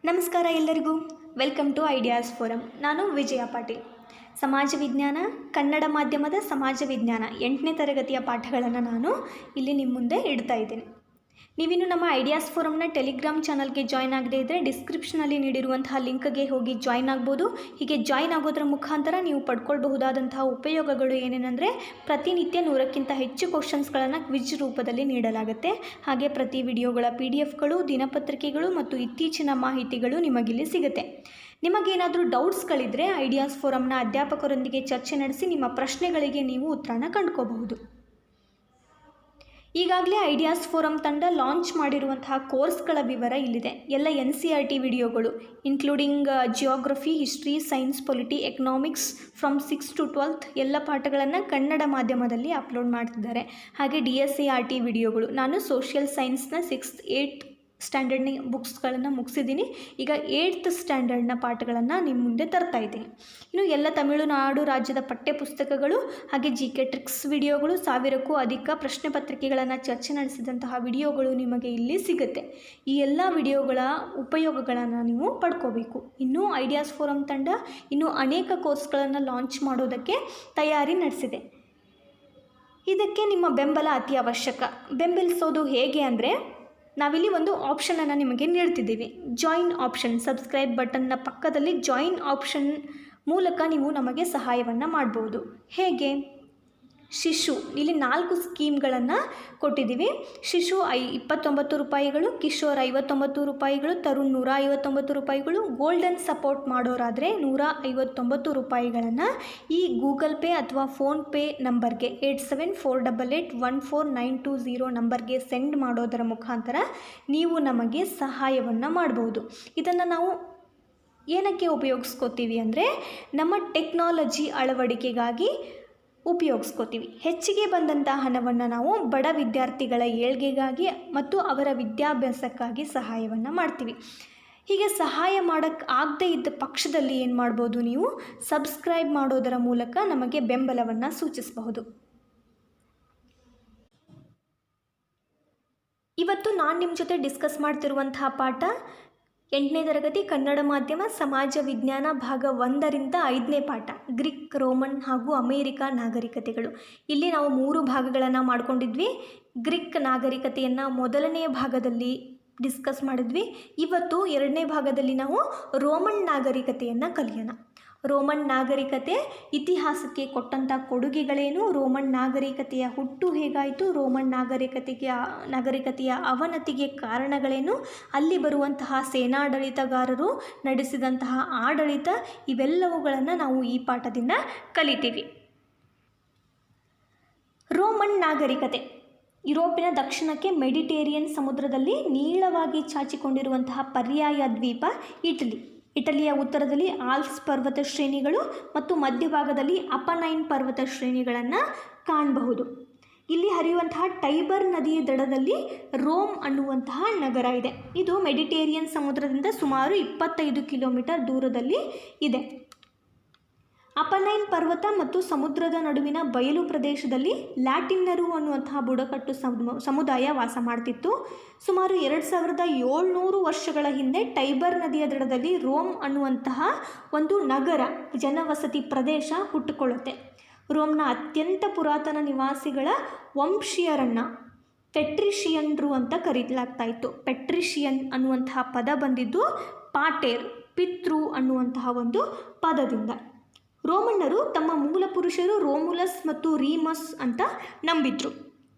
ನಮಸ್ಕಾರ ಎಲ್ಲರಿಗೂ. Welcome to ideas forum. ನಾನು ವಿಜಯ ಪಾಟೀಲ್. ಸಮಾಜ ವಿಜ್ಞಾನ, ಕನ್ನಡ ಮಾಧ್ಯಮದ ಸಮಾಜ ವಿಜ್ಞಾನ 8ನೇ ತರಗತಿಯ ಪಾಠಗಳನ್ನು ನಾನು ಇಲ್ಲಿ ನಿಮ್ಮ ಮುಂದೆ ಇಡ್ತಾ ಇದ್ದೇನೆ. ನೀವಿನ್ನು ನಮ್ಮ ಐಡಿಯಾಸ್ ಫೋರಮ್ನ ಟೆಲಿಗ್ರಾಮ್ ಚಾನಲ್ಗೆ ಜಾಯ್ನ್ ಆಗದೇ ಇದ್ದರೆ ಡಿಸ್ಕ್ರಿಪ್ಷನಲ್ಲಿ ನೀಡಿರುವಂತಹ ಲಿಂಕ್ಗೆ ಹೋಗಿ ಜಾಯ್ನ್ ಆಗ್ಬೋದು. ಹೀಗೆ ಜಾಯ್ನ್ ಆಗೋದ್ರ ಮುಖಾಂತರ ನೀವು ಪಡ್ಕೊಳ್ಬಹುದಾದಂತಹ ಉಪಯೋಗಗಳು ಏನೇನೆಂದರೆ, ಪ್ರತಿನಿತ್ಯ 100ಕ್ಕಿಂತ ಹೆಚ್ಚು ಕ್ವಶನ್ಸ್ಗಳನ್ನು ಕ್ವಿಜ್ ರೂಪದಲ್ಲಿ ನೀಡಲಾಗುತ್ತೆ. ಹಾಗೆ ಪ್ರತಿ ವಿಡಿಯೋಗಳ PDF-ಗಳು, ದಿನಪತ್ರಿಕೆಗಳು ಮತ್ತು ಇತ್ತೀಚಿನ ಮಾಹಿತಿಗಳು ನಿಮಗಿಲ್ಲಿ ಸಿಗುತ್ತೆ. ನಿಮಗೇನಾದರೂ ಡೌಟ್ಸ್ಗಳಿದ್ದರೆ ಐಡಿಯಾಸ್ ಫೋರಮ್ನ ಅಧ್ಯಾಪಕರೊಂದಿಗೆ ಚರ್ಚೆ ನಡೆಸಿ ನಿಮ್ಮ ಪ್ರಶ್ನೆಗಳಿಗೆ ನೀವು ಉತ್ತರನ ಕಂಡುಕೋಬಹುದು. ಈಗಾಗಲೇ ಐಡಿಯಾಸ್ ಫೋರಮ್ ತಂಡ ಲಾಂಚ್ ಮಾಡಿರುವಂತಹ ಕೋರ್ಸ್ಗಳ ವಿವರ ಇಲ್ಲಿದೆ. ಎಲ್ಲ NCERT ವಿಡಿಯೋಗಳು including geography, history, science, polity, economics from 6 to 12 ಎಲ್ಲ ಪಾಠಗಳನ್ನು ಕನ್ನಡ ಮಾಧ್ಯಮದಲ್ಲಿ ಅಪ್ಲೋಡ್ ಮಾಡ್ತಿದ್ದಾರೆ. ಹಾಗೆ DSART ವಿಡಿಯೋಗಳು. ನಾನು ಸೋಷಿಯಲ್ ಸೈನ್ಸ್ನ 6th 8th ಸ್ಟ್ಯಾಂಡರ್ಡ್ನ ಬುಕ್ಸ್ಗಳನ್ನು ಮುಗಿಸಿದ್ದೀನಿ. ಈಗ 8th ಸ್ಟ್ಯಾಂಡರ್ಡ್ನ ಪಾಠಗಳನ್ನು ನಿಮ್ಮ ಮುಂದೆ ತರ್ತಾ ಇದ್ದೀನಿ. ಇನ್ನು ಎಲ್ಲ ತಮಿಳುನಾಡು ರಾಜ್ಯದ ಪಠ್ಯಪುಸ್ತಕಗಳು ಹಾಗೆ GK ಟ್ರಿಕ್ಸ್ ವಿಡಿಯೋಗಳು, 1000ಕ್ಕೂ ಅಧಿಕ ಪ್ರಶ್ನೆ ಪತ್ರಿಕೆಗಳನ್ನು ಚರ್ಚೆ ನಡೆಸಿದಂತಹ ವಿಡಿಯೋಗಳು ನಿಮಗೆ ಇಲ್ಲಿ ಸಿಗುತ್ತೆ. ಈ ಎಲ್ಲ ವಿಡಿಯೋಗಳ ಉಪಯೋಗಗಳನ್ನು ನೀವು ಪಡ್ಕೋಬೇಕು. ಇನ್ನು ಐಡಿಯಾಸ್ ಫೋರಮ್ ತಂಡ ಇನ್ನೂ ಅನೇಕ ಕೋರ್ಸ್ಗಳನ್ನು ಲಾಂಚ್ ಮಾಡೋದಕ್ಕೆ ತಯಾರಿ ನಡೆಸಿದೆ. ಇದಕ್ಕೆ ನಿಮ್ಮ ಬೆಂಬಲ ಅತಿ ಅವಶ್ಯಕ. ಬೆಂಬಲಿಸೋದು ಹೇಗೆ ಅಂದರೆ, ನಾವಿಲ್ಲಿ ಒಂದು ಆಪ್ಷನನ್ನು ನಿಮಗೆ ನೀಡ್ತಿದ್ದೀವಿ. ಜಾಯಿನ್ ಆಪ್ಷನ್, ಸಬ್ಸ್ಕ್ರೈಬ್ ಬಟನ್ನ ಪಕ್ಕದಲ್ಲಿ ಜಾಯಿನ್ ಆಪ್ಷನ್ ಮೂಲಕ ನೀವು ನಮಗೆ ಸಹಾಯವನ್ನು ಮಾಡ್ಬೋದು. ಹೇಗೆ? ಶಿಶು, ಇಲ್ಲಿ 4 ಸ್ಕೀಮ್ಗಳನ್ನು ಕೊಟ್ಟಿದ್ದೀವಿ. ಶಿಶು 29 ರೂಪಾಯಿಗಳು, ಕಿಶೋರ್ 59 ರೂಪಾಯಿಗಳು, ತರುಣ್ 159 ರೂಪಾಯಿಗಳು. ಗೋಲ್ಡನ್ ಸಪೋರ್ಟ್ ಮಾಡೋರಾದರೆ 159 ರೂಪಾಯಿಗಳನ್ನು ಈ ಗೂಗಲ್ ಪೇ ಅಥವಾ ಫೋನ್ಪೇ ನಂಬರ್ಗೆ 8748814920 ನಂಬರ್ಗೆ ಸೆಂಡ್ ಮಾಡೋದರ ಮುಖಾಂತರ ನೀವು ನಮಗೆ ಸಹಾಯವನ್ನು ಮಾಡ್ಬೋದು. ಇದನ್ನು ನಾವು ಏನಕ್ಕೆ ಉಪಯೋಗಿಸ್ಕೋತೀವಿ ಅಂದರೆ, ನಮ್ಮ ಟೆಕ್ನಾಲಜಿ ಅಳವಡಿಕೆಗಾಗಿ ಉಪಯೋಗಿಸ್ಕೋತೀವಿ. ಹೆಚ್ಚಿಗೆ ಬಂದಂಥ ಹಣವನ್ನು ನಾವು ಬಡ ವಿದ್ಯಾರ್ಥಿಗಳ ಏಳ್ಗೆಗಾಗಿ ಮತ್ತು ಅವರ ವಿದ್ಯಾಭ್ಯಾಸಕ್ಕಾಗಿ ಸಹಾಯವನ್ನು ಮಾಡ್ತೀವಿ. ಹೀಗೆ ಸಹಾಯ ಮಾಡೋಕ್ಕೆ ಆಗದೇ ಇದ್ದ ಪಕ್ಷದಲ್ಲಿ ಏನು ಮಾಡ್ಬೋದು, ನೀವು ಸಬ್ಸ್ಕ್ರೈಬ್ ಮಾಡೋದರ ಮೂಲಕ ನಮಗೆ ಬೆಂಬಲವನ್ನು ಸೂಚಿಸಬಹುದು. ಇವತ್ತು ನಾನು ನಿಮ್ಮ ಜೊತೆ ಡಿಸ್ಕಸ್ ಮಾಡ್ತಿರುವಂತಹ ಪಾಠ 8ನೇ ತರಗತಿ ಕನ್ನಡ ಮಾಧ್ಯಮ ಸಮಾಜ ವಿಜ್ಞಾನ ಭಾಗ 1ರಿಂದ 5ನೇ ಪಾಠ, ಗ್ರೀಕ್, ರೋಮನ್ ಹಾಗೂ ಅಮೇರಿಕ ನಾಗರಿಕತೆಗಳು. ಇಲ್ಲಿ ನಾವು 3 ಭಾಗಗಳನ್ನು ಮಾಡ್ಕೊಂಡಿದ್ವಿ. ಗ್ರೀಕ್ ನಾಗರಿಕತೆಯನ್ನು ಮೊದಲನೇ ಭಾಗದಲ್ಲಿ ಡಿಸ್ಕಸ್ ಮಾಡಿದ್ವಿ. ಇವತ್ತು 2ನೇ ಭಾಗದಲ್ಲಿ ನಾವು ರೋಮನ್ ನಾಗರಿಕತೆಯನ್ನು ಕಲಿಯೋಣ. ರೋಮನ್ ನಾಗರಿಕತೆ ಇತಿಹಾಸಕ್ಕೆ ಕೊಟ್ಟಂಥ ಕೊಡುಗೆಗಳೇನು, ರೋಮನ್ ನಾಗರಿಕತೆಯ ಹುಟ್ಟು ಹೇಗಾಯಿತು, ರೋಮನ್ ನಾಗರಿಕತೆಯ ಅವನತಿಗೆ ಕಾರಣಗಳೇನು, ಅಲ್ಲಿ ಬರುವಂತಹ ಸೇನಾಡಳಿತಗಾರರು ನಡೆಸಿದಂತಹ ಆಡಳಿತ, ಇವೆಲ್ಲವುಗಳನ್ನು ನಾವು ಈ ಪಾಠದಿಂದ ಕಲಿತೀವಿ. ರೋಮನ್ ನಾಗರಿಕತೆ ಯುರೋಪಿನ ದಕ್ಷಿಣಕ್ಕೆ ಮೆಡಿಟೇರಿಯನ್ ಸಮುದ್ರದಲ್ಲಿ ನೀಳವಾಗಿ ಚಾಚಿಕೊಂಡಿರುವಂತಹ ಪರ್ಯಾಯ ದ್ವೀಪ ಇಟಲಿಯ ಉತ್ತರದಲ್ಲಿ ಆಲ್ಪ್ಸ್ ಪರ್ವತ ಶ್ರೇಣಿಗಳು ಮತ್ತು ಮಧ್ಯಭಾಗದಲ್ಲಿ ಅಪನೈನ್ ಪರ್ವತ ಶ್ರೇಣಿಗಳನ್ನು ಕಾಣಬಹುದು. ಇಲ್ಲಿ ಹರಿಯುವಂತಹ ಟೈಬರ್ ನದಿಯ ದಡದಲ್ಲಿ ರೋಮ್ ಅನ್ನುವಂತಹ ನಗರ ಇದೆ. ಇದು ಮೆಡಿಟೇರಿಯನ್ ಸಮುದ್ರದಿಂದ ಸುಮಾರು 25 ಕಿಲೋಮೀಟರ್ ದೂರದಲ್ಲಿ ಇದೆ. ಅಪನೈನ್ ಪರ್ವತ ಮತ್ತು ಸಮುದ್ರದ ನಡುವಿನ ಬಯಲು ಪ್ರದೇಶದಲ್ಲಿ ಲ್ಯಾಟಿನ್ನರು ಅನ್ನುವಂತಹ ಬುಡಕಟ್ಟು ಸಮುದಾಯ ವಾಸ ಮಾಡ್ತಿತ್ತು. ಸುಮಾರು 2700 ವರ್ಷಗಳ ಹಿಂದೆ ಟೈಬರ್ ನದಿಯ ದಡದಲ್ಲಿ ರೋಮ್ ಅನ್ನುವಂತಹ ಒಂದು ನಗರ, ಜನವಸತಿ ಪ್ರದೇಶ ಹುಟ್ಟುಕೊಳ್ಳುತ್ತೆ. ರೋಮ್ನ ಅತ್ಯಂತ ಪುರಾತನ ನಿವಾಸಿಗಳ ವಂಶೀಯರನ್ನು ಪೆಟ್ರಿಷಿಯನ್ರು ಅಂತ ಕರೀಲಾಗ್ತಾ ಇತ್ತು. ಪೆಟ್ರಿಷಿಯನ್ ಅನ್ನುವಂತಹ ಪದ ಬಂದಿದ್ದು ಪಾಟೇರ್, ಪಿತೃ ಅನ್ನುವಂತಹ ಒಂದು ಪದದಿಂದ. ರೋಮನ್ನರು ತಮ್ಮ ಮೂಲ ಪುರುಷರು ರೋಮುಲಸ್ ಮತ್ತು ರೀಮಸ್ ಅಂತ ನಂಬಿದ್ರು.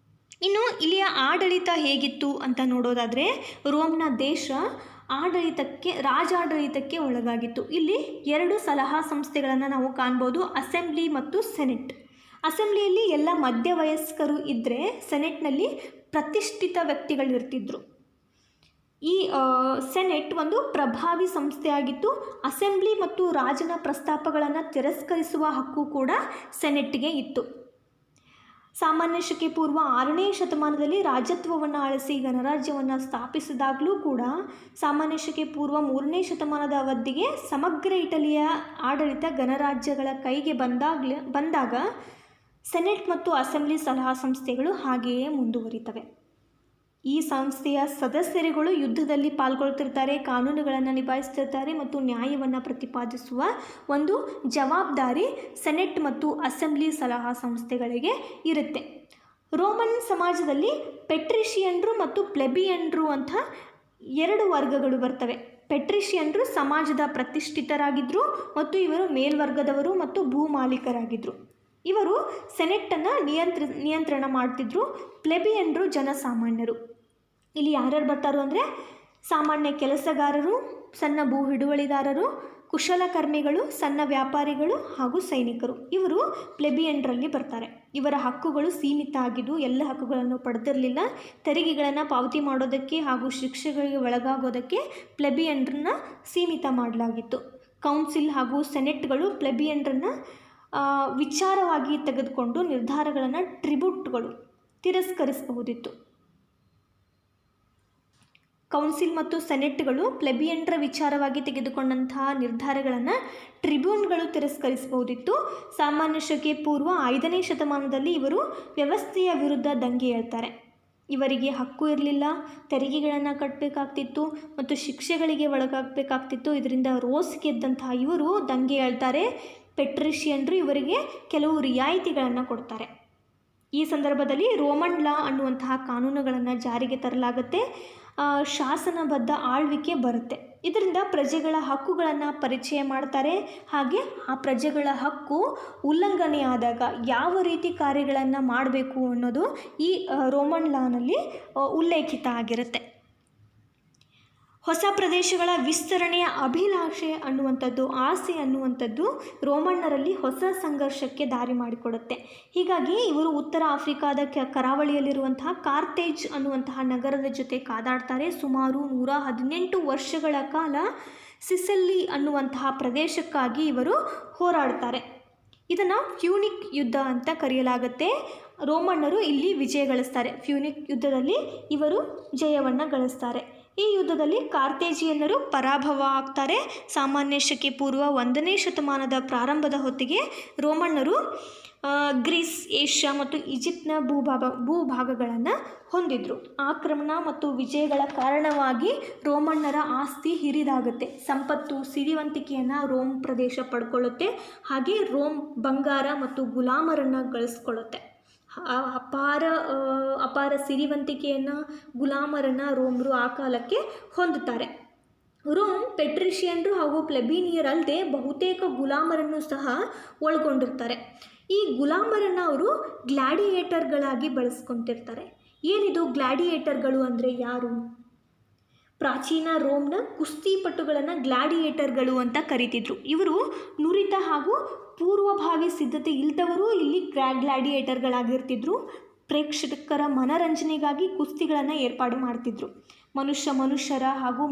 ಇನ್ನು ಇಲ್ಲಿಯ ಆಡಳಿತ ಹೇಗಿತ್ತು ಅಂತ ನೋಡೋದಾದರೆ, ರೋಮ್ನ ದೇಶ ರಾಜಾಡಳಿತಕ್ಕೆ ಒಳಗಾಗಿತ್ತು. ಇಲ್ಲಿ 2 ಸಲಹಾ ಸಂಸ್ಥೆಗಳನ್ನು ನಾವು ಕಾಣ್ಬೋದು, ಅಸೆಂಬ್ಲಿ ಮತ್ತು ಸೆನೆಟ್. ಅಸೆಂಬ್ಲಿಯಲ್ಲಿ ಎಲ್ಲ ಮಧ್ಯವಯಸ್ಕರು ಇದ್ದರೆ, ಸೆನೆಟ್ನಲ್ಲಿ ಪ್ರತಿಷ್ಠಿತ ವ್ಯಕ್ತಿಗಳಿರ್ತಿದ್ರು. ಈ ಸೆನೆಟ್ ಒಂದು ಪ್ರಭಾವಿ ಸಂಸ್ಥೆಯಾಗಿತ್ತು. ಅಸೆಂಬ್ಲಿ ಮತ್ತು ರಾಜನ ಪ್ರಸ್ತಾಪಗಳನ್ನು ತಿರಸ್ಕರಿಸುವ ಹಕ್ಕು ಕೂಡ ಸೆನೆಟ್ಗೆ ಇತ್ತು. ಸಾಮಾನ್ಯ ಶಕೆ ಪೂರ್ವ 6ನೇ ಶತಮಾನದಲ್ಲಿ ರಾಜ್ಯತ್ವವನ್ನು ಆಳಿಸಿ ಗಣರಾಜ್ಯವನ್ನು ಸ್ಥಾಪಿಸಿದಾಗಲೂ ಕೂಡ ಸಾಮಾನ್ಯ ಶಕೆ ಪೂರ್ವ 3ನೇ ಶತಮಾನದ ಅವಧಿಗೆ ಸಮಗ್ರ ಇಟಲಿಯ ಆಡಳಿತ ಗಣರಾಜ್ಯಗಳ ಕೈಗೆ ಬಂದಾಗ ಸೆನೆಟ್ ಮತ್ತು ಅಸೆಂಬ್ಲಿ ಸಲಹಾ ಸಂಸ್ಥೆಗಳು ಹಾಗೆಯೇ ಮುಂದುವರಿತವೆ. ಈ ಸಂಸ್ಥೆಯ ಸದಸ್ಯರುಗಳು ಯುದ್ಧದಲ್ಲಿ ಪಾಲ್ಗೊಳ್ತಿರ್ತಾರೆ, ಕಾನೂನುಗಳನ್ನು ನಿಭಾಯಿಸ್ತಿರ್ತಾರೆ ಮತ್ತು ನ್ಯಾಯವನ್ನು ಪ್ರತಿಪಾದಿಸುವ ಒಂದು ಜವಾಬ್ದಾರಿ ಸೆನೆಟ್ ಮತ್ತು ಅಸೆಂಬ್ಲಿ ಸಲಹಾ ಸಂಸ್ಥೆಗಳಿಗೆ ಇರುತ್ತೆ. ರೋಮನ್ ಸಮಾಜದಲ್ಲಿ ಪೆಟ್ರಿಷಿಯನ್ರು ಮತ್ತು ಪ್ಲೆಬಿಯನ್ರು ಅಂತ 2 ವರ್ಗಗಳು ಬರ್ತವೆ. ಪೆಟ್ರಿಷಿಯನ್ರು ಸಮಾಜದ ಪ್ರತಿಷ್ಠಿತರಾಗಿದ್ದರು ಮತ್ತು ಇವರು ಮೇಲ್ವರ್ಗದವರು ಮತ್ತು ಭೂಮಾಲೀಕರಾಗಿದ್ದರು. ಇವರು ಸೆನೆಟ್ಟನ್ನು ನಿಯಂತ್ರಣ ಮಾಡ್ತಿದ್ರು. ಪ್ಲೆಬಿಯನ್ರು ಜನಸಾಮಾನ್ಯರು. ಇಲ್ಲಿ ಯಾರ್ಯಾರು ಬರ್ತಾರೋ ಅಂದರೆ ಸಾಮಾನ್ಯ ಕೆಲಸಗಾರರು, ಸಣ್ಣ ಭೂ ಹಿಡುವಳಿದಾರರು, ಕುಶಲಕರ್ಮಿಗಳು, ಸಣ್ಣ ವ್ಯಾಪಾರಿಗಳು ಹಾಗೂ ಸೈನಿಕರು. ಇವರು ಪ್ಲೆಬಿಯನ್ರಲ್ಲಿ ಬರ್ತಾರೆ. ಇವರ ಹಕ್ಕುಗಳು ಸೀಮಿತ ಆಗಿದ್ದು ಎಲ್ಲ ಹಕ್ಕುಗಳನ್ನು ಪಡೆದಿರಲಿಲ್ಲ. ತೆರಿಗೆಗಳನ್ನು ಪಾವತಿ ಮಾಡೋದಕ್ಕೆ ಹಾಗೂ ಶಿಕ್ಷೆಗಳಿಗೆ ಒಳಗಾಗೋದಕ್ಕೆ ಪ್ಲೆಬಿಯನ್ರನ್ನ ಸೀಮಿತ ಮಾಡಲಾಗಿತ್ತು. ಕೌನ್ಸಿಲ್ ಹಾಗೂ ಸೆನೆಟ್ಗಳು ಪ್ಲೆಬಿಯನ್ರನ್ನ ವಿಚಾರವಾಗಿ ತೆಗೆದುಕೊಂಡು ನಿರ್ಧಾರಗಳನ್ನು ಟ್ರಿಬ್ಯೂಟ್ಗಳು ತಿರಸ್ಕರಿಸಬಹುದಿತ್ತು. ಕೌನ್ಸಿಲ್ ಮತ್ತು ಸೆನೆಟ್ಗಳು ಪ್ಲೆಬಿಯನ್ರ ವಿಚಾರವಾಗಿ ತೆಗೆದುಕೊಂಡಂತಹ ನಿರ್ಧಾರಗಳನ್ನು ಟ್ರಿಬ್ಯೂನ್ಗಳು ತಿರಸ್ಕರಿಸಬಹುದಿತ್ತು. ಸಾಮಾನ್ಯ ಶಕೆ ಪೂರ್ವ 5ನೇ ಶತಮಾನದಲ್ಲಿ ಇವರು ವ್ಯವಸ್ಥೆಯ ವಿರುದ್ಧ ದಂಗೆ ಏಳ್ತಾರೆ. ಇವರಿಗೆ ಹಕ್ಕು ಇರಲಿಲ್ಲ, ತೆರಿಗೆಗಳನ್ನು ಕಟ್ಟಬೇಕಾಗ್ತಿತ್ತು ಮತ್ತು ಶಿಕ್ಷೆಗಳಿಗೆ ಒಳಗಾಗಬೇಕಾಗ್ತಿತ್ತು. ಇದರಿಂದ ರೋಸ್ ಗೆದ್ದಂತಹ ಇವರು ದಂಗೆ ಏಳ್ತಾರೆ. ಪೆಟ್ರಿಷಿಯನ್ರು ಇವರಿಗೆ ಕೆಲವು ರಿಯಾಯಿತಿಗಳನ್ನು ಕೊಡ್ತಾರೆ. ಈ ಸಂದರ್ಭದಲ್ಲಿ ರೋಮನ್ ಲಾ ಅನ್ನುವಂತಹ ಕಾನೂನುಗಳನ್ನು ಜಾರಿಗೆ ತರಲಾಗುತ್ತೆ. ಶಾಸನಬದ್ಧ ಆಳ್ವಿಕೆ ಬರುತ್ತೆ. ಇದರಿಂದ ಪ್ರಜೆಗಳ ಹಕ್ಕುಗಳನ್ನು ಪರಿಚಯ ಮಾಡ್ತಾರೆ. ಹಾಗೆ ಆ ಪ್ರಜೆಗಳ ಹಕ್ಕು ಉಲ್ಲಂಘನೆಯಾದಾಗ ಯಾವ ರೀತಿ ಕಾರ್ಯಗಳನ್ನು ಮಾಡಬೇಕು ಅನ್ನೋದು ಈ ರೋಮನ್ ಲಾನಲ್ಲಿ ಉಲ್ಲೇಖಿತ ಆಗಿರುತ್ತೆ. ಹೊಸ ಪ್ರದೇಶಗಳ ವಿಸ್ತರಣೆಯ ಅಭಿಲಾಷೆ ಅನ್ನುವಂಥದ್ದು, ಆಸೆ ಅನ್ನುವಂಥದ್ದು ರೋಮನ್ನರಲ್ಲಿ ಹೊಸ ಸಂಘರ್ಷಕ್ಕೆ ದಾರಿ ಮಾಡಿಕೊಡುತ್ತೆ. ಹೀಗಾಗಿ ಇವರು ಉತ್ತರ ಆಫ್ರಿಕಾದ ಕರಾವಳಿಯಲ್ಲಿರುವಂತಹ ಕಾರ್ತೇಜ್ ಅನ್ನುವಂತಹ ನಗರದ ಜೊತೆ ಕಾದಾಡ್ತಾರೆ. ಸುಮಾರು 118 ವರ್ಷಗಳ ಕಾಲ ಸಿಸಿಲಿ ಅನ್ನುವಂತಹ ಪ್ರದೇಶಕ್ಕಾಗಿ ಇವರು ಹೋರಾಡ್ತಾರೆ. ಇದನ್ನು ಫ್ಯೂನಿಕ್ ಯುದ್ಧ ಅಂತ ಕರೆಯಲಾಗುತ್ತೆ. ರೋಮನ್ನರು ಇಲ್ಲಿ ವಿಜಯ ಗಳಿಸ್ತಾರೆ. ಫ್ಯೂನಿಕ್ ಯುದ್ಧದಲ್ಲಿ ಇವರು ಜಯವನ್ನು ಗಳಿಸ್ತಾರೆ. ಈ ಯುದ್ಧದಲ್ಲಿ ಕಾರ್ತೇಜಿಯನ್ನರು ಪರಾಭವ ಆಗ್ತಾರೆ. ಸಾಮಾನ್ಯ ಶಕೆ ಪೂರ್ವ 1ನೇ ಶತಮಾನದ ಪ್ರಾರಂಭದ ಹೊತ್ತಿಗೆ ರೋಮನ್ನರು ಗ್ರೀಸ್, ಏಷ್ಯಾ ಮತ್ತು ಈಜಿಪ್ಟ್ನ ಭೂಭಾಗಗಳನ್ನು ಹೊಂದಿದ್ರು. ಆಕ್ರಮಣ ಮತ್ತು ವಿಜಯಗಳ ಕಾರಣವಾಗಿ ರೋಮನ್ನರ ಆಸ್ತಿ ಹಿರಿದಾಗುತ್ತೆ. ಸಂಪತ್ತು, ಸಿರಿವಂತಿಕೆಯನ್ನು ರೋಮ್ ಪ್ರದೇಶ ಪಡ್ಕೊಳ್ಳುತ್ತೆ. ಹಾಗೆ ರೋಮ್ ಬಂಗಾರ ಮತ್ತು ಗುಲಾಮರನ್ನು ಗಳಿಸ್ಕೊಳ್ಳುತ್ತೆ. ಅಪಾರ ಸಿರಿವಂತಿಕೆಯನ್ನು, ಗುಲಾಮರನ್ನು ರೋಮರು ಆ ಕಾಲಕ್ಕೆ ಹೊಂದುತ್ತಾರೆ. ರೋಮ್ ಪೆಟ್ರಿಷಿಯನ್ರು ಹಾಗೂ ಪ್ಲೆಬಿನಿಯರಲ್ಲದೆ ಬಹುತೇಕ ಗುಲಾಮರನ್ನು ಸಹ ಒಳಗೊಂಡಿರ್ತಾರೆ. ಈ ಗುಲಾಮರನ್ನು ಅವರು ಗ್ಲಾಡಿಯೇಟರ್ಗಳಾಗಿ ಬಳಸ್ಕೊತಿರ್ತಾರೆ. ಏನಿದು ಗ್ಲಾಡಿಯೇಟರ್ಗಳು ಅಂದರೆ ಯಾರು? ಪ್ರಾಚೀನ ರೋಮ್ನ ಕುಸ್ತಿಪಟುಗಳನ್ನು ಗ್ಲಾಡಿಯೇಟರ್ಗಳು ಅಂತ ಕರೀತಿದ್ರು. ಇವರು ನುರಿತ ಹಾಗೂ ಪೂರ್ವಭಾವಿ ಸಿದ್ಧತೆ ಇಲ್ಲದವರು ಇಲ್ಲಿ ಗ್ಲಾಡಿಯೇಟರ್ಗಳಾಗಿರ್ತಿದ್ರು. ಪ್ರೇಕ್ಷಕರ ಮನರಂಜನೆಗಾಗಿ ಕುಸ್ತಿಗಳನ್ನು ಏರ್ಪಾಡು ಮಾಡ್ತಿದ್ರು. ಮನುಷ್ಯರ ಹಾಗೂ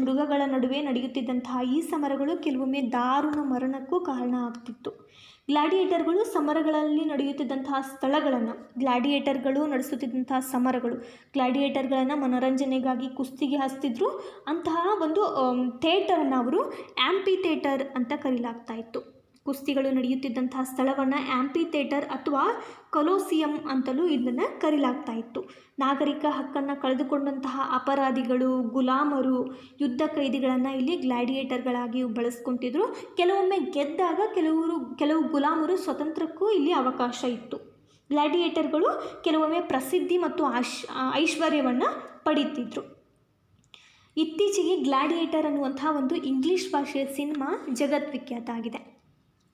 ಮೃಗಗಳ ನಡುವೆ ನಡೆಯುತ್ತಿದ್ದಂತಹ ಈ ಸಮರಗಳು ಕೆಲವೊಮ್ಮೆ ದಾರುಣ ಮರಣಕ್ಕೂ ಕಾರಣ ಆಗ್ತಿತ್ತು. ಗ್ಲಾಡಿಯೇಟರ್ಗಳು ಸಮರಗಳಲ್ಲಿ ನಡೆಯುತ್ತಿದ್ದಂತಹ ಸ್ಥಳಗಳನ್ನು, ಗ್ಲಾಡಿಯೇಟರ್ಗಳು ನಡೆಸುತ್ತಿದ್ದಂತಹ ಸಮರಗಳು, ಗ್ಲಾಡಿಯೇಟರ್ಗಳನ್ನು ಮನೋರಂಜನೆಗಾಗಿ ಕುಸ್ತಿಗೆ ಹಚ್ತಿದ್ರು. ಅಂತಹ ಒಂದು ಥಿಯೇಟರನ್ನು ಅವರು ಆ್ಯಂಪಿ ಥಿಯೇಟರ್ ಅಂತ ಕರೆಯಲಾಗ್ತಾ ಇತ್ತು. ಕುಸ್ತಿಗಳು ನಡೆಯುತ್ತಿದ್ದಂತಹ ಸ್ಥಳವನ್ನು ಆ್ಯಂಪಿ ಥಿಯೇಟರ್ ಅಥವಾ ಕೊಲೋಸಿಯಂ ಅಂತಲೂ ಇದನ್ನು ಕರೆಯಲಾಗ್ತಾ ಇತ್ತು. ನಾಗರಿಕ ಹಕ್ಕನ್ನು ಕಳೆದುಕೊಂಡಂತಹ ಅಪರಾಧಿಗಳು, ಗುಲಾಮರು, ಯುದ್ಧ ಕೈದಿಗಳನ್ನು ಇಲ್ಲಿ ಗ್ಲಾಡಿಯೇಟರ್ಗಳಾಗಿ ಬಳಸ್ಕೊತಿದ್ರು. ಕೆಲವೊಮ್ಮೆ ಗೆದ್ದಾಗ ಕೆಲವು ಗುಲಾಮರು ಸ್ವತಂತ್ರಕ್ಕೂ ಇಲ್ಲಿ ಅವಕಾಶ ಇತ್ತು. ಗ್ಲಾಡಿಯೇಟರ್ಗಳು ಕೆಲವೊಮ್ಮೆ ಪ್ರಸಿದ್ಧಿ ಮತ್ತು ಐಶ್ವರ್ಯವನ್ನು ಪಡೀತಿದ್ರು. ಇತ್ತೀಚೆಗೆ ಗ್ಲಾಡಿಯೇಟರ್ ಅನ್ನುವಂಥ ಒಂದು ಇಂಗ್ಲೀಷ್ ಭಾಷೆಯ ಸಿನಿಮಾ ಜಗದ್ವಿಖ್ಯಾತ ಆಗಿದೆ.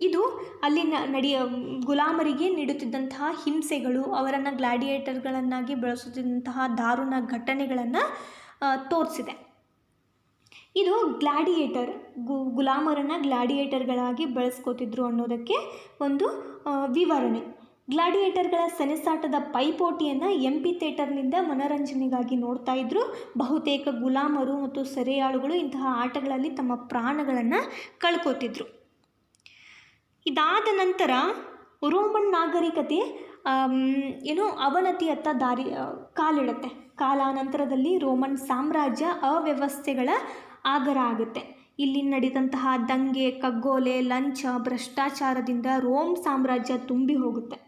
ಇದು ಅಲ್ಲಿನ ಗುಲಾಮರಿಗೆ ನೀಡುತ್ತಿದ್ದಂತಹ ಹಿಂಸೆಗಳು, ಅವರನ್ನು ಗ್ಲಾಡಿಯೇಟರ್ಗಳನ್ನಾಗಿ ಬಳಸುತ್ತಿದ್ದಂತಹ ದಾರುಣ ಘಟನೆಗಳನ್ನು ತೋರಿಸಿದೆ. ಇದು ಗ್ಲಾಡಿಯೇಟರ್ ಗುಲಾಮರನ್ನು ಗ್ಲಾಡಿಯೇಟರ್ಗಳಾಗಿ ಬಳಸ್ಕೋತಿದ್ರು ಅನ್ನೋದಕ್ಕೆ ಒಂದು ವಿವರಣೆ. ಗ್ಲಾಡಿಯೇಟರ್ಗಳ ಸೆಣಸಾಟದ ಪೈಪೋಟಿಯನ್ನು ಎಂಪಿ ಥಿಯೇಟರ್ನಿಂದ ಮನೋರಂಜನೆಗಾಗಿ ನೋಡ್ತಾ ಇದ್ರು. ಬಹುತೇಕ ಗುಲಾಮರು ಮತ್ತು ಸೆರೆಯಾಳುಗಳು ಇಂತಹ ಆಟಗಳಲ್ಲಿ ತಮ್ಮ ಪ್ರಾಣಗಳನ್ನು ಕಳ್ಕೋತಿದ್ರು. ಇದಾದ ನಂತರ ರೋಮನ್ ನಾಗರಿಕತೆ ಅವನತಿಯತ್ತ ಕಾಲಿಡುತ್ತೆ. ಕಾಲಾನಂತರದಲ್ಲಿ ರೋಮನ್ ಸಾಮ್ರಾಜ್ಯ ಅವ್ಯವಸ್ಥೆಗಳ ಆಗರ ಆಗುತ್ತೆ. ಇಲ್ಲಿ ನಡೆದಂತಹ ದಂಗೆ, ಕಗ್ಗೊಲೆ, ಲಂಚ, ಭ್ರಷ್ಟಾಚಾರದಿಂದ ರೋಮ್ ಸಾಮ್ರಾಜ್ಯ ತುಂಬಿ ಹೋಗುತ್ತೆ.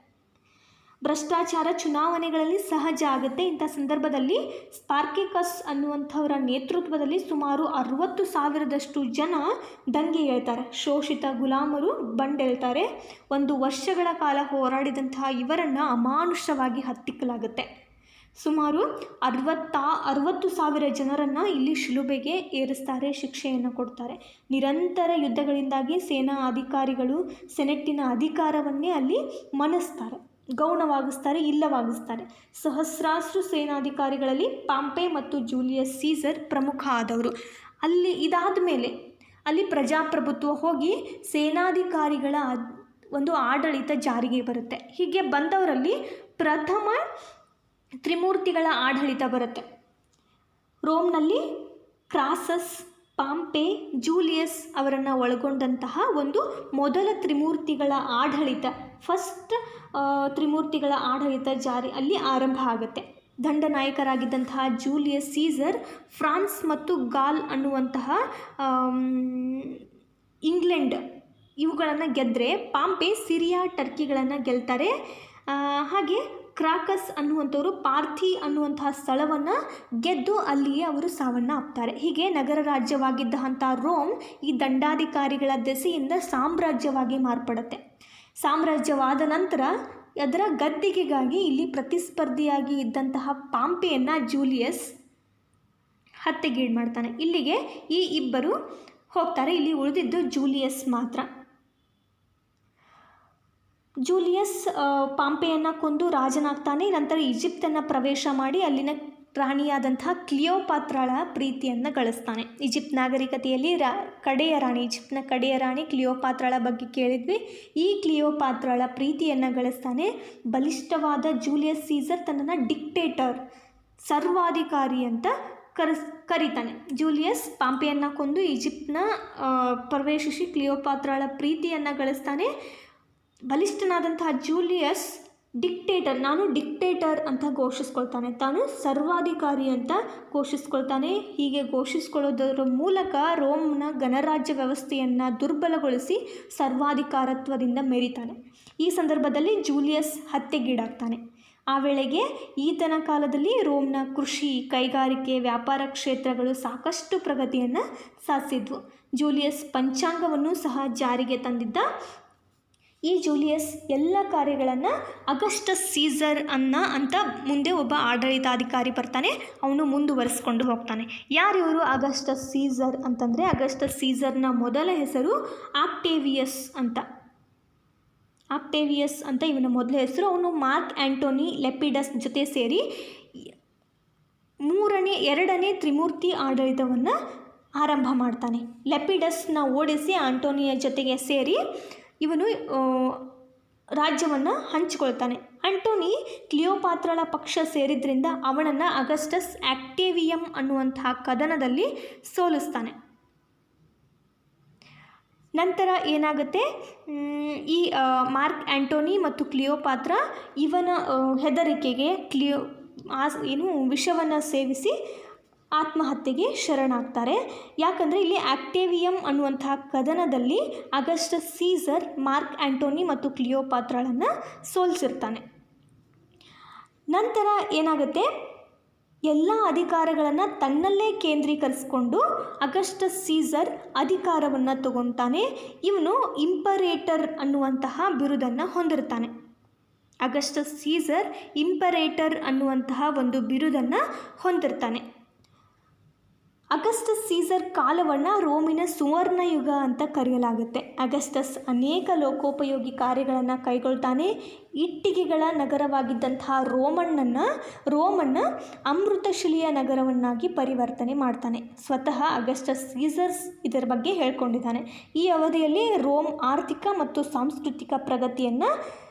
ಭ್ರಷ್ಟಾಚಾರ ಚುನಾವಣೆಗಳಲ್ಲಿ ಸಹಜ ಆಗುತ್ತೆ. ಇಂಥ ಸಂದರ್ಭದಲ್ಲಿ ಸ್ಪಾರ್ಕಿಕಸ್ ಅನ್ನುವಂಥವರ ನೇತೃತ್ವದಲ್ಲಿ ಸುಮಾರು 60,000ದಷ್ಟು ಜನ ದಂಗೆ ಏಳ್ತಾರೆ. ಶೋಷಿತ ಗುಲಾಮರು ಬಂಡೇಳ್ತಾರೆ. 1 ವರ್ಷಗಳ ಕಾಲ ಹೋರಾಡಿದಂತಹ ಇವರನ್ನು ಅಮಾನುಷವಾಗಿ ಹತ್ತಿಕ್ಕಲಾಗುತ್ತೆ. ಸುಮಾರು 60,000 ಜನರನ್ನು ಇಲ್ಲಿ ಶಿಲುಬೆಗೆ ಏರಿಸ್ತಾರೆ, ಶಿಕ್ಷೆಯನ್ನು ಕೊಡ್ತಾರೆ. ನಿರಂತರ ಯುದ್ಧಗಳಿಂದಾಗಿ ಸೇನಾ ಅಧಿಕಾರಿಗಳು ಸೆನೆಟ್ಟಿನ ಅಧಿಕಾರವನ್ನೇ ಅಲ್ಲಿ ಮಣಿಸ್ತಾರೆ, ಗೌಣವಾಗಿಸ್ತಾರೆ, ಇಲ್ಲವಾಗಿಸ್ತಾರೆ. ಸಹಸ್ರಾರು ಸೇನಾಧಿಕಾರಿಗಳಲ್ಲಿ ಪಾಂಪೆ ಮತ್ತು ಜೂಲಿಯಸ್ ಸೀಸರ್ ಪ್ರಮುಖ ಆದವರು. ಇದಾದ ಮೇಲೆ ಅಲ್ಲಿ ಪ್ರಜಾಪ್ರಭುತ್ವ ಹೋಗಿ ಸೇನಾಧಿಕಾರಿಗಳ ಒಂದು ಆಡಳಿತ ಜಾರಿಗೆ ಬರುತ್ತೆ. ಹೀಗೆ ಬಂದವರಲ್ಲಿ ಪ್ರಥಮ ತ್ರಿಮೂರ್ತಿಗಳ ಆಡಳಿತ ಬರುತ್ತೆ. ರೋಮ್ನಲ್ಲಿ ಕ್ರಾಸಸ್, ಪಾಂಪೆ, ಜೂಲಿಯಸ್ ಅವರನ್ನು ಒಳಗೊಂಡಂತಹ ಒಂದು ಮೊದಲ ತ್ರಿಮೂರ್ತಿಗಳ ಆಡಳಿತ, ಫಸ್ಟ್ ತ್ರಿಮೂರ್ತಿಗಳ ಆಡಳಿತ ಅಲ್ಲಿ ಆರಂಭ ಆಗುತ್ತೆ. ದಂಡನಾಯಕರಾಗಿದ್ದಂತಹ ಜೂಲಿಯಸ್ ಸೀಸರ್ ಫ್ರಾನ್ಸ್ ಮತ್ತು ಗಾಲ್ ಅನ್ನುವಂತಹ ಇಂಗ್ಲೆಂಡ್ ಇವುಗಳನ್ನು ಗೆದ್ದರೆ, ಪಾಂಪೆ ಸಿರಿಯಾ, ಟರ್ಕಿಗಳನ್ನು ಗೆಲ್ತಾರೆ. ಹಾಗೆ ಕ್ರಾಕಸ್ ಅನ್ನುವಂಥವರು ಪಾರ್ಥಿ ಅನ್ನುವಂತಹ ಸ್ಥಳವನ್ನು ಗೆದ್ದು ಅಲ್ಲಿಯೇ ಅವರು ಸಾವನ್ನು ಅಪ್ತಾರೆ. ಹೀಗೆ ನಗರ ರಾಜ್ಯವಾಗಿದ್ದಂಥ ರೋಮ್ ಈ ದಂಡಾಧಿಕಾರಿಗಳ ದೆಸೆಯಿಂದ ಸಾಮ್ರಾಜ್ಯವಾಗಿ ಮಾರ್ಪಡುತ್ತೆ. ಸಾಮ್ರಾಜ್ಯವಾದ ನಂತರ ಅದರ ಗದ್ದಿಗೆಗಾಗಿ ಇಲ್ಲಿ ಪ್ರತಿಸ್ಪರ್ಧಿಯಾಗಿ ಇದ್ದಂತಹ ಪಾಂಪೆಯನ್ನು ಜೂಲಿಯಸ್ ಹತ್ಯೆಗೀಡು ಮಾಡ್ತಾನೆ. ಇಲ್ಲಿಗೆ ಈ ಇಬ್ಬರು ಹೋಗ್ತಾರೆ. ಇಲ್ಲಿ ಉಳಿದಿದ್ದು ಜೂಲಿಯಸ್ ಮಾತ್ರ. ಜೂಲಿಯಸ್ ಪಾಂಪೆಯನ್ನು ಕೊಂದು ರಾಜನಾಗ್ತಾನೆ. ನಂತರ ಈಜಿಪ್ತನ್ನು ಪ್ರವೇಶ ಮಾಡಿ ಅಲ್ಲಿನ ರಾಣಿಯಾದಂತಹ ಕ್ಲಿಯೋಪಾತ್ರಳ ಪ್ರೀತಿಯನ್ನು ಗಳಿಸ್ತಾನೆ. ಈಜಿಪ್ಟ್ ನಾಗರಿಕತೆಯಲ್ಲಿ ಈಜಿಪ್ಟ್ನ ಕಡೆಯ ರಾಣಿ ಕ್ಲಿಯೋಪಾತ್ರಳ ಬಗ್ಗೆ ಕೇಳಿದ್ವಿ. ಈ ಕ್ಲಿಯೋಪಾತ್ರಳ ಪ್ರೀತಿಯನ್ನು ಗಳಿಸ್ತಾನೆ. ಬಲಿಷ್ಠವಾದ ಜೂಲಿಯಸ್ ಸೀಸರ್ ತನ್ನನ್ನು ಡಿಕ್ಟೇಟರ್, ಸರ್ವಾಧಿಕಾರಿ ಅಂತ ಕರೀತಾನೆ. ಜೂಲಿಯಸ್ ಪಾಂಪೆಯನ್ನು ಕೊಂದು ಈಜಿಪ್ಟ್ನ ಪ್ರವೇಶಿಸಿ ಕ್ಲಿಯೋಪಾತ್ರಳ ಪ್ರೀತಿಯನ್ನು ಗಳಿಸ್ತಾನೆ. ಬಲಿಷ್ಠನಾದಂತಹ ಜೂಲಿಯಸ್ ನಾನು ಡಿಕ್ಟೇಟರ್ ಅಂತ ಘೋಷಿಸ್ಕೊಳ್ತಾನೆ, ತಾನು ಸರ್ವಾಧಿಕಾರಿ ಅಂತ ಘೋಷಿಸ್ಕೊಳ್ತಾನೆ. ಹೀಗೆ ಘೋಷಿಸ್ಕೊಳ್ಳೋದರ ಮೂಲಕ ರೋಮ್ನ ಗಣರಾಜ್ಯ ವ್ಯವಸ್ಥೆಯನ್ನು ದುರ್ಬಲಗೊಳಿಸಿ ಸರ್ವಾಧಿಕಾರತ್ವದಿಂದ ಮೆರಿತಾನೆ. ಈ ಸಂದರ್ಭದಲ್ಲಿ ಜೂಲಿಯಸ್ ಹತ್ಯೆಗೀಡಾಗ್ತಾನೆ. ಆ ವೇಳೆಗೆ ಈತನ ಕಾಲದಲ್ಲಿ ರೋಮ್ನ ಕೃಷಿ, ಕೈಗಾರಿಕೆ, ವ್ಯಾಪಾರ ಕ್ಷೇತ್ರಗಳು ಸಾಕಷ್ಟು ಪ್ರಗತಿಯನ್ನು ಸಾಧಿಸಿದ್ವು. ಜೂಲಿಯಸ್ ಪಂಚಾಂಗವನ್ನು ಸಹ ಜಾರಿಗೆ ತಂದಿದ್ದ. ಈ ಜೂಲಿಯಸ್ ಎಲ್ಲ ಕಾರ್ಯಗಳನ್ನು ಅಗಸ್ಟಸ್ ಸೀಸರ್ ಅಂತ ಮುಂದೆ ಒಬ್ಬ ಆಡಳಿತಾಧಿಕಾರಿ ಬರ್ತಾನೆ, ಅವನು ಮುಂದುವರಿಸ್ಕೊಂಡು ಹೋಗ್ತಾನೆ. ಯಾರಿವರು ಅಗಸ್ಟಸ್ ಸೀಸರ್ ಅಂತಂದರೆ, ಅಗಸ್ಟಸ್ ಸೀಸರ್ನ ಮೊದಲ ಹೆಸರು ಆಕ್ಟೇವಿಯಸ್ ಅಂತ ಇವನ ಮೊದಲ ಹೆಸರು. ಅವನು ಮಾರ್ಕ್ ಆ್ಯಂಟೋನಿ ಲೆಪಿಡಸ್ ಜೊತೆ ಸೇರಿ ಎರಡನೇ ತ್ರಿಮೂರ್ತಿ ಆಡಳಿತವನ್ನು ಆರಂಭ ಮಾಡ್ತಾನೆ. ಲೆಪಿಡಸ್ನ ಓಡಿಸಿ ಆಂಟೋನಿಯ ಜೊತೆಗೆ ಸೇರಿ ಇವನು ರಾಜ್ಯವನ್ನು ಹಂಚಿಕೊಳ್ತಾನೆ. ಆಂಟೋನಿ ಕ್ಲಿಯೋಪಾತ್ರಳ ಪಕ್ಷ ಸೇರಿದ್ರಿಂದ ಅವನನ್ನು ಅಗಸ್ಟಸ್ ಆಕ್ಟೇವಿಯಂ ಅನ್ನುವಂತಹ ಕದನದಲ್ಲಿ ಸೋಲಿಸ್ತಾನೆ. ನಂತರ ಏನಾಗುತ್ತೆ, ಈ ಮಾರ್ಕ್ ಆ್ಯಂಟೋನಿ ಮತ್ತು ಕ್ಲಿಯೋಪಾತ್ರ ಇವನ ಹೆದರಿಕೆಗೆ ವಿಷವನ್ನು ಸೇವಿಸಿ ಆತ್ಮಹತ್ಯೆಗೆ ಶರಣಾಗ್ತಾರೆ. ಯಾಕಂದರೆ ಇಲ್ಲಿ ಆಕ್ಟೇವಿಯಂ ಅನ್ನುವಂತಹ ಕದನದಲ್ಲಿ ಅಗಸ್ಟಸ್ ಸೀಸರ್ ಮಾರ್ಕ್ ಆ್ಯಂಟೋನಿ ಮತ್ತು ಕ್ಲಿಯೋಪಾತ್ರಳನ್ನು ಸೋಲಿಸಿರ್ತಾನೆ. ನಂತರ ಏನಾಗುತ್ತೆ, ಎಲ್ಲ ಅಧಿಕಾರಗಳನ್ನು ತನ್ನಲ್ಲೇ ಕೇಂದ್ರೀಕರಿಸಿಕೊಂಡು ಅಗಸ್ಟಸ್ ಸೀಸರ್ ಅಧಿಕಾರವನ್ನು ತಗೊತಾನೆ. ಇವನು ಇಂಪರೇಟರ್ ಅನ್ನುವಂತಹ ಬಿರುದನ್ನು ಹೊಂದಿರ್ತಾನೆ. ಅಗಸ್ಟಸ್ ಸೀಸರ್ ಇಂಪರೇಟರ್ ಅನ್ನುವಂತಹ ಒಂದು ಬಿರುದನ್ನು ಹೊಂದಿರ್ತಾನೆ. ಅಗಸ್ಟಸ್ ಸೀಸರ್ ಕಾಲವನ್ನು ರೋಮಿನ ಸುವರ್ಣಯುಗ ಅಂತ ಕರೆಯಲಾಗುತ್ತೆ. ಅಗಸ್ಟಸ್ ಅನೇಕ ಲೋಕೋಪಯೋಗಿ ಕಾರ್ಯಗಳನ್ನು ಕೈಗೊಳ್ತಾನೆ. ಇಟ್ಟಿಗೆಗಳ ನಗರವಾಗಿದ್ದಂತಹ ರೋಮನ್ನು ಅಮೃತಶಿಲೆಯ ನಗರವನ್ನಾಗಿ ಪರಿವರ್ತನೆ ಮಾಡ್ತಾನೆ. ಸ್ವತಃ ಅಗಸ್ಟಸ್ ಸೀಸರ್ಸ್ ಇದರ ಬಗ್ಗೆ ಹೇಳ್ಕೊಂಡಿದ್ದಾನೆ. ಈ ಅವಧಿಯಲ್ಲಿ ರೋಮ್ ಆರ್ಥಿಕ ಮತ್ತು ಸಾಂಸ್ಕೃತಿಕ ಪ್ರಗತಿಯನ್ನು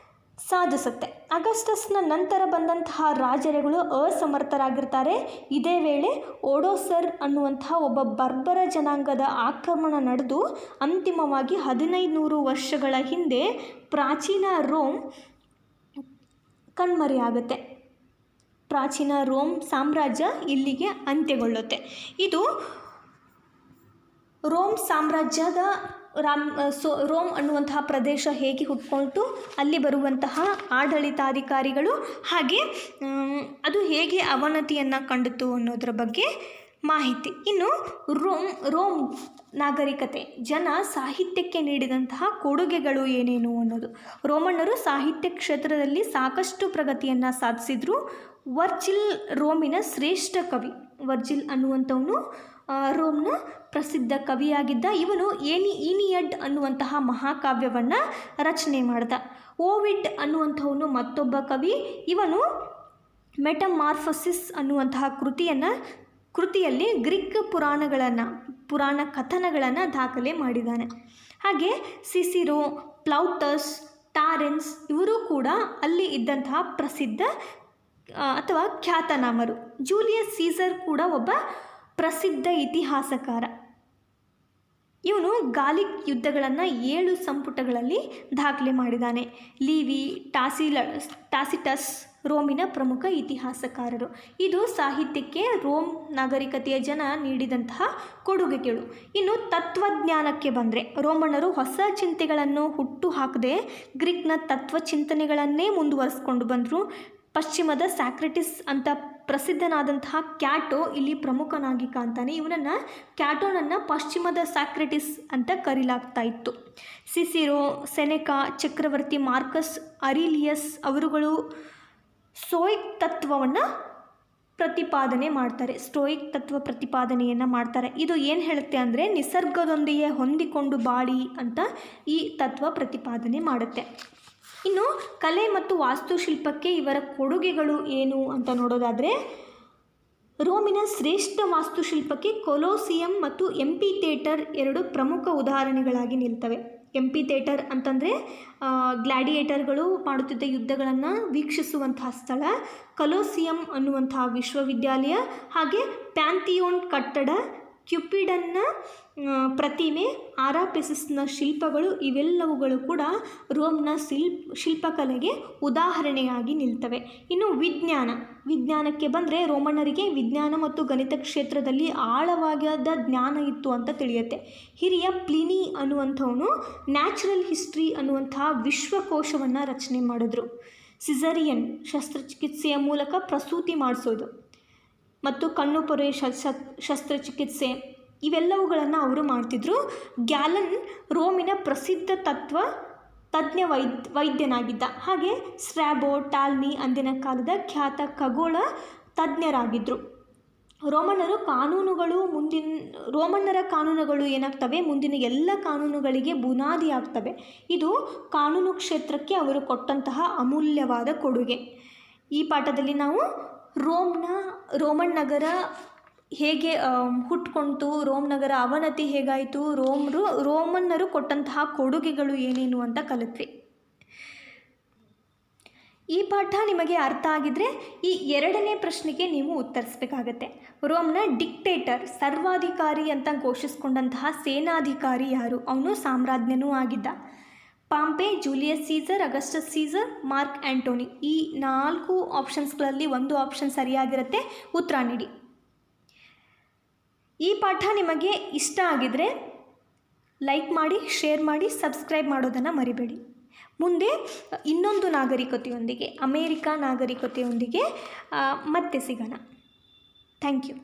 ಸಾಧಿಸುತ್ತೆ. ಅಗಸ್ಟಸ್ನ ನಂತರ ಬಂದಂತಹ ರಾಜರುಗಳು ಅಸಮರ್ಥರಾಗಿರ್ತಾರೆ. ಇದೇ ವೇಳೆ ಓಡೋಸರ್ ಅನ್ನುವಂತಹ ಒಬ್ಬ ಬರ್ಬರ ಜನಾಂಗದ ಆಕ್ರಮಣ ನಡೆದು ಅಂತಿಮವಾಗಿ 1500 ವರ್ಷಗಳ ಹಿಂದೆ ಪ್ರಾಚೀನ ರೋಮ್ ಕಣ್ಮರೆಯಾಗುತ್ತೆ. ಪ್ರಾಚೀನ ರೋಮ್ ಸಾಮ್ರಾಜ್ಯ ಇಲ್ಲಿಗೆ ಅಂತ್ಯಗೊಳ್ಳುತ್ತೆ. ಇದು ರೋಮ್ ಸಾಮ್ರಾಜ್ಯದ ರೋಮ್ ಅನ್ನುವಂತಹ ಪ್ರದೇಶ ಹೇಗೆ ಹುಟ್ಕೊಳ್ತು, ಅಲ್ಲಿ ಬರುವಂತಹ ಆಡಳಿತಾಧಿಕಾರಿಗಳು, ಹಾಗೆ ಅದು ಹೇಗೆ ಅವನತಿಯನ್ನು ಕಂಡಿತು ಅನ್ನೋದರ ಬಗ್ಗೆ ಮಾಹಿತಿ. ಇನ್ನು ರೋಮ್ ನಾಗರಿಕತೆ, ಜನ ಸಾಹಿತ್ಯಕ್ಕೆ ನೀಡಿದಂತಹ ಕೊಡುಗೆಗಳು ಏನೇನು ಅನ್ನೋದು. ರೋಮನ್ನರು ಸಾಹಿತ್ಯ ಕ್ಷೇತ್ರದಲ್ಲಿ ಸಾಕಷ್ಟು ಪ್ರಗತಿಯನ್ನು ಸಾಧಿಸಿದ್ರು. ವರ್ಜಿಲ್ ರೋಮಿನ ಶ್ರೇಷ್ಠ ಕವಿ. ವರ್ಜಿಲ್ ಅನ್ನುವಂಥವನು ರೋಮ್ನ ಪ್ರಸಿದ್ಧ ಕವಿಯಾಗಿದ್ದ. ಇವನು ಈನಿಯಡ್ ಅನ್ನುವಂತಹ ಮಹಾಕಾವ್ಯವನ್ನು ರಚನೆ ಮಾಡ್ದ. ಓವಿಡ್ ಅನ್ನುವಂಥವನು ಮತ್ತೊಬ್ಬ ಕವಿ. ಇವನು ಮೆಟಮಾರ್ಫಸಿಸ್ ಅನ್ನುವಂತಹ ಕೃತಿಯಲ್ಲಿ ಗ್ರೀಕ್ ಪುರಾಣ ಕಥನಗಳನ್ನು ದಾಖಲೆ ಮಾಡಿದ್ದಾನೆ. ಹಾಗೆ ಸಿಸಿರೋ, ಪ್ಲೌಟಸ್, ಟಾರೆನ್ಸ್ ಇವರು ಕೂಡ ಅಲ್ಲಿ ಇದ್ದಂತಹ ಪ್ರಸಿದ್ಧ ಅಥವಾ ಖ್ಯಾತನಾಮರು. ಜೂಲಿಯಸ್ ಸೀಸರ್ ಕೂಡ ಒಬ್ಬ ಪ್ರಸಿದ್ಧ ಇತಿಹಾಸಕಾರ. ಇವನು ಗಾಲಿಕ್ ಯುದ್ಧಗಳನ್ನು 7 ಸಂಪುಟಗಳಲ್ಲಿ ದಾಖಲೆ ಮಾಡಿದ್ದಾನೆ. ಲಿವಿ, ಟಾಸಿಟಸ್ ರೋಮಿನ ಪ್ರಮುಖ ಇತಿಹಾಸಕಾರರು. ಇದು ಸಾಹಿತ್ಯಕ್ಕೆ ರೋಮ್ ನಾಗರಿಕತೆಯ ಜನ ನೀಡಿದಂತಹ ಕೊಡುಗೆಗಳು. ಇನ್ನು ತತ್ವಜ್ಞಾನಕ್ಕೆ ಬಂದರೆ, ರೋಮನ್ನರು ಹೊಸ ಚಿಂತೆಗಳನ್ನು ಹುಟ್ಟು ಹಾಕದೆ ಗ್ರೀಕ್ನ ತತ್ವಚಿಂತನೆಗಳನ್ನೇ ಮುಂದುವರಿಸ್ಕೊಂಡು ಬಂದರು. ಪಶ್ಚಿಮದ ಸಾಕ್ರೆಟಿಸ್ ಅಂತ ಪ್ರಸಿದ್ಧನಾದಂತಹ ಕ್ಯಾಟೋ ಇಲ್ಲಿ ಪ್ರಮುಖನಾಗಿ ಕಾಣ್ತಾನೆ. ಕ್ಯಾಟೋನನ್ನು ಪಶ್ಚಿಮದ ಸಾಕ್ರೆಟಿಸ್ ಅಂತ ಕರೀಲಾಗ್ತಾ ಇತ್ತು. ಸಿಸಿರೋ, ಸೆನೆಕಾ, ಚಕ್ರವರ್ತಿ ಮಾರ್ಕಸ್ ಅರಿಲಿಯಸ್ ಅವರುಗಳು ಸ್ಟೋಯಿಕ್ ತತ್ವವನ್ನು ಸ್ಟೋಯಿಕ್ ತತ್ವ ಪ್ರತಿಪಾದನೆಯನ್ನು ಮಾಡ್ತಾರೆ. ಇದು ಏನು ಹೇಳುತ್ತೆ ಅಂದರೆ, ನಿಸರ್ಗದೊಂದಿಗೆ ಹೊಂದಿಕೊಂಡು ಬಾಳಿ ಅಂತ ಈ ತತ್ವ ಪ್ರತಿಪಾದನೆ ಮಾಡುತ್ತೆ. ಇನ್ನು ಕಲೆ ಮತ್ತು ವಾಸ್ತುಶಿಲ್ಪಕ್ಕೆ ಇವರ ಕೊಡುಗೆಗಳು ಏನು ಅಂತ ನೋಡೋದಾದರೆ, ರೋಮಿನ ಶ್ರೇಷ್ಠ ವಾಸ್ತುಶಿಲ್ಪಕ್ಕೆ ಕೊಲೋಸಿಯಂ ಮತ್ತು ಎಂಪಿಥಿಯೇಟರ್ 2 ಪ್ರಮುಖ ಉದಾಹರಣೆಗಳಾಗಿ ನಿಲ್ತವೆ. ಎಂಪಿಥಿಯೇಟರ್ ಅಂತಂದರೆ ಗ್ಲಾಡಿಯೇಟರ್ಗಳು ಮಾಡುತ್ತಿದ್ದ ಯುದ್ಧಗಳನ್ನು ವೀಕ್ಷಿಸುವಂತಹ ಸ್ಥಳ. ಕೊಲೋಸಿಯಂ ಅನ್ನುವಂತಹ ವಿಶ್ವವಿದ್ಯಾಲಯ, ಹಾಗೆ ಪ್ಯಾಂಥಿಯೋನ್ ಕಟ್ಟಡ, ಕ್ಯುಪಿಡನ್ನ ಪ್ರತಿಮೆ, ಆರಾಪೆಸಿಸ್ನ ಶಿಲ್ಪಗಳು ಇವೆಲ್ಲವುಗಳು ಕೂಡ ರೋಮ್ನ ಶಿಲ್ಪಕಲೆಗೆ ಉದಾಹರಣೆಯಾಗಿ ನಿಲ್ತವೆ. ಇನ್ನು ವಿಜ್ಞಾನಕ್ಕೆ ಬಂದರೆ, ರೋಮನ್ನರಿಗೆ ವಿಜ್ಞಾನ ಮತ್ತು ಗಣಿತ ಕ್ಷೇತ್ರದಲ್ಲಿ ಆಳವಾದ ಜ್ಞಾನ ಇತ್ತು ಅಂತ ತಿಳಿಯುತ್ತೆ. ಹಿರಿಯ ಪ್ಲಿನಿ ಅನ್ನುವಂಥವನು ನ್ಯಾಚುರಲ್ ಹಿಸ್ಟ್ರಿ ಅನ್ನುವಂತಹ ವಿಶ್ವಕೋಶವನ್ನು ರಚನೆ ಮಾಡಿದ್ರು. ಸಿಸರಿಯನ್ ಶಸ್ತ್ರಚಿಕಿತ್ಸೆಯ ಮೂಲಕ ಪ್ರಸೂತಿ ಮಾಡಿಸೋದು ಮತ್ತು ಕಣ್ಣುಪೊರೆ ಶಸ್ತ್ರಚಿಕಿತ್ಸೆ ಇವೆಲ್ಲವುಗಳನ್ನು ಅವರು ಮಾಡ್ತಿದ್ರು. ಗ್ಯಾಲನ್ ರೋಮಿನ ಪ್ರಸಿದ್ಧ ತಜ್ಞ ವೈದ್ಯನಾಗಿದ್ದ. ಹಾಗೆ ಸ್ಟ್ರಾಬೋ, ಟಾಲ್ಮಿ ಅಂದಿನ ಕಾಲದ ಖ್ಯಾತ ಖಗೋಳ ತಜ್ಞರಾಗಿದ್ದರು. ರೋಮನ್ನರ ಕಾನೂನುಗಳು ಏನಾಗ್ತವೆ, ಮುಂದಿನ ಎಲ್ಲ ಕಾನೂನುಗಳಿಗೆ ಬುನಾದಿ ಆಗ್ತವೆ. ಇದು ಕಾನೂನು ಕ್ಷೇತ್ರಕ್ಕೆ ಅವರು ಕೊಟ್ಟಂತಹ ಅಮೂಲ್ಯವಾದ ಕೊಡುಗೆ. ಈ ಪಾಠದಲ್ಲಿ ನಾವು ರೋಮನ್ ನಗರ ಹೇಗೆ ಹುಟ್ಕೊಳ್ತು, ರೋಮ್ ನಗರ ಅವನತಿ ಹೇಗಾಯಿತು, ರೋಮನ್ನರು ಕೊಟ್ಟಂತಹ ಕೊಡುಗೆಗಳು ಏನೇನು ಅಂತ ಕಲಿತ್ವಿ. ಈ ಪಾಠ ನಿಮಗೆ ಅರ್ಥ ಆಗಿದ್ರೆ ಈ 2ನೇ ಪ್ರಶ್ನೆಗೆ ನೀವು ಉತ್ತರಿಸಬೇಕಾಗತ್ತೆ. ರೋಮ್ನ ಡಿಕ್ಟೇಟರ್, ಸರ್ವಾಧಿಕಾರಿ ಅಂತ ಘೋಷಿಸ್ಕೊಂಡಂತಹ ಸೇನಾಧಿಕಾರಿ ಯಾರು? ಅವನು ಸಾಮ್ರಾಜ್ಞನೂ ಆಗಿದ್ದ. Pompey, Julius Caesar, Augustus Caesar, Mark Antony. ಈ 4 ಆಪ್ಷನ್ಸ್ಗಳಲ್ಲಿ ಒಂದು ಆಪ್ಷನ್ ಸರಿಯಾಗಿರುತ್ತೆ. ಉತ್ತರ ನೀಡಿ. ಈ ಪಾಠ ನಿಮಗೆ ಇಷ್ಟ ಆಗಿದರೆ ಲೈಕ್ ಮಾಡಿ, ಶೇರ್ ಮಾಡಿ, ಸಬ್ಸ್ಕ್ರೈಬ್ ಮಾಡೋದನ್ನು ಮರಿಬೇಡಿ. ಮುಂದೆ ಇನ್ನೊಂದು ನಾಗರಿಕತೆಯೊಂದಿಗೆ, ಅಮೇರಿಕಾ ನಾಗರಿಕತೆಯೊಂದಿಗೆ ಮತ್ತೆ ಸಿಗೋಣ. Thank you.